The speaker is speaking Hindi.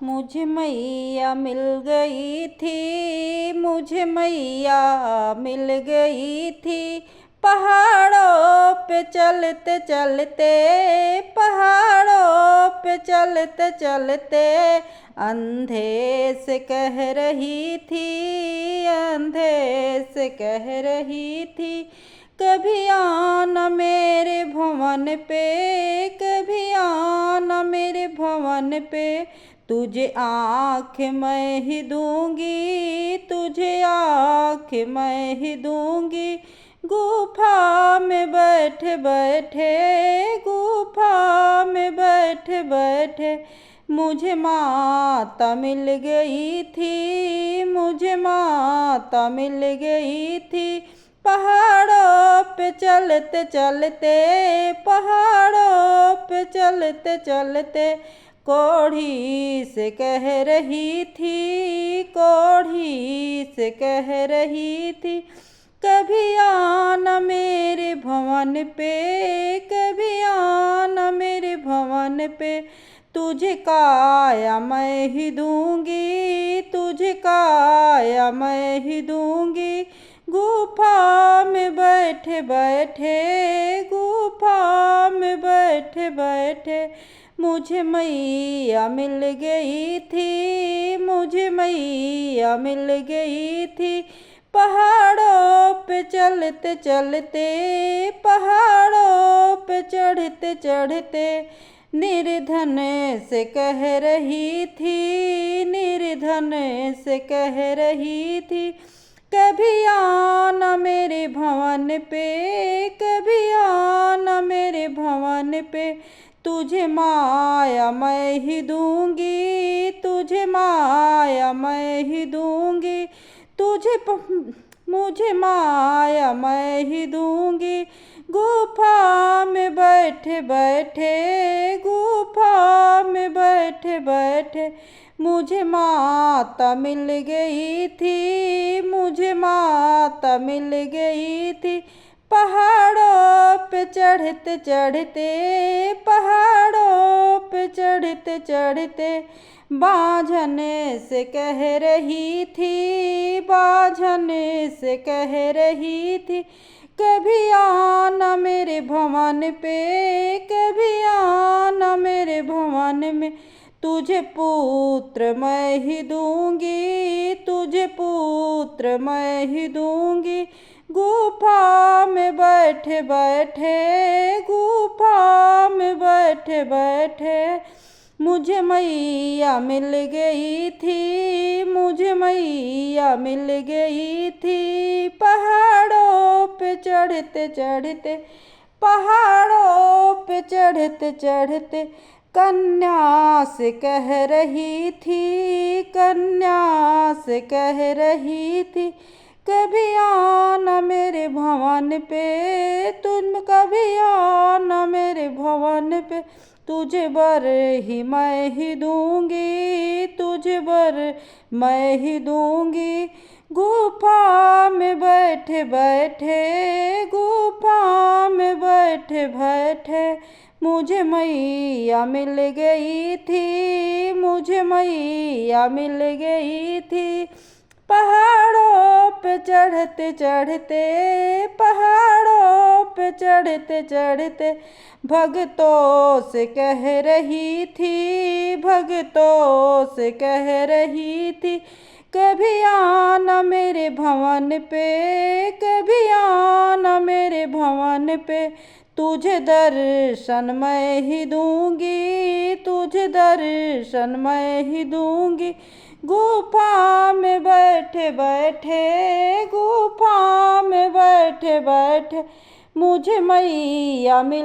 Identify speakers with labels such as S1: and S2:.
S1: मुझे मैया मिल गई थी, मुझे मैया मिल गई थी। पहाड़ों पे चलते चलते, पहाड़ों पे चलते चलते, अंधे से कह रही थी, अंधे से कह रही थी, कभी आना मेरे भवन पे, कभी आना मेरे भवन पे। तुझे आँख मैं ही दूंगी, तुझे आँख मैं ही दूंगी। गुफा में बैठे बैठे, गुफा में बैठे बैठे, मुझे माता मिल गई थी, मुझे माता मिल गई थी। पहाड़ों पे चलते चलते, पहाड़ों पे चलते चलते, कोढ़ी से कह रही थी, कोढ़ी से कह रही थी, कभी आना मेरे भवन पे, कभी आना मेरे भवन पे। तुझे काया मैं ही दूंगी, तुझे काया मैं ही दूंगी। गुफा में बैठे बैठे, गुफा में बैठे बैठे, मुझे मैया मिल गई थी, मुझे मैया मिल गई थी। पहाड़ों पे चलते चलते, पहाड़ों पे चढ़ते चढ़ते, निर्धन से कह रही थी, निर्धन से कह रही थी, कभी आना मेरे भवन पे, कभी आना मेरे भवन पे। तुझे माया मैं ही दूंगी, तुझे माया मैं ही दूंगी। मुझे माया मैं ही दूंगी। गुफा में बैठे बैठे, गुफा में बैठे बैठे, मुझे माता मिल गई थी, मुझे माता मिल गई थी। पहाड़ों पे चढ़ते चढ़ते, पहाड़ों पे चढ़ते चढ़ते, बाझन से कह रही थी, बाझन से कह रही थी, कभी आना मेरे भवन पे, कभी आना मेरे भवन में। तुझे पुत्र मैं ही दूंगी, तुझे पुत्र मैं ही दूंगी। गुफा में बैठे बैठे, गुफा में बैठे बैठे, मुझे मैया मिल गई थी, मुझे मैया मिल गई थी। पहाड़ों पे चढ़ते चढ़ते, पहाड़ों पे चढ़ते चढ़ते, कन्या से कह रही थी, कन्या से कह रही थी, कभी आना मेरे भवन पे, तुम कभी आना मेरे भवन पे। तुझे वर ही मैं ही दूंगी, तुझे वर मैं ही दूंगी। गुफा में बैठे बैठे, गुफा में बैठे बैठे, मुझे मैया मिल गई थी, मुझे मैया मिल गई थी। पहाड़ों पे चढ़ते चढ़ते, पहाड़ों पे चढ़ते चढ़ते, भक्तों से कह रही थी, भक्तों से कह रही थी, कभी आना मेरे भवन पे, कभी आना मेरे भवन पे। तुझे दर्शन मैं ही दूंगी, तुझे दर्शन मैं ही दूंगी। गुफा में बैठे बैठे, गुफा में बैठे बैठे, मुझे मैया मिल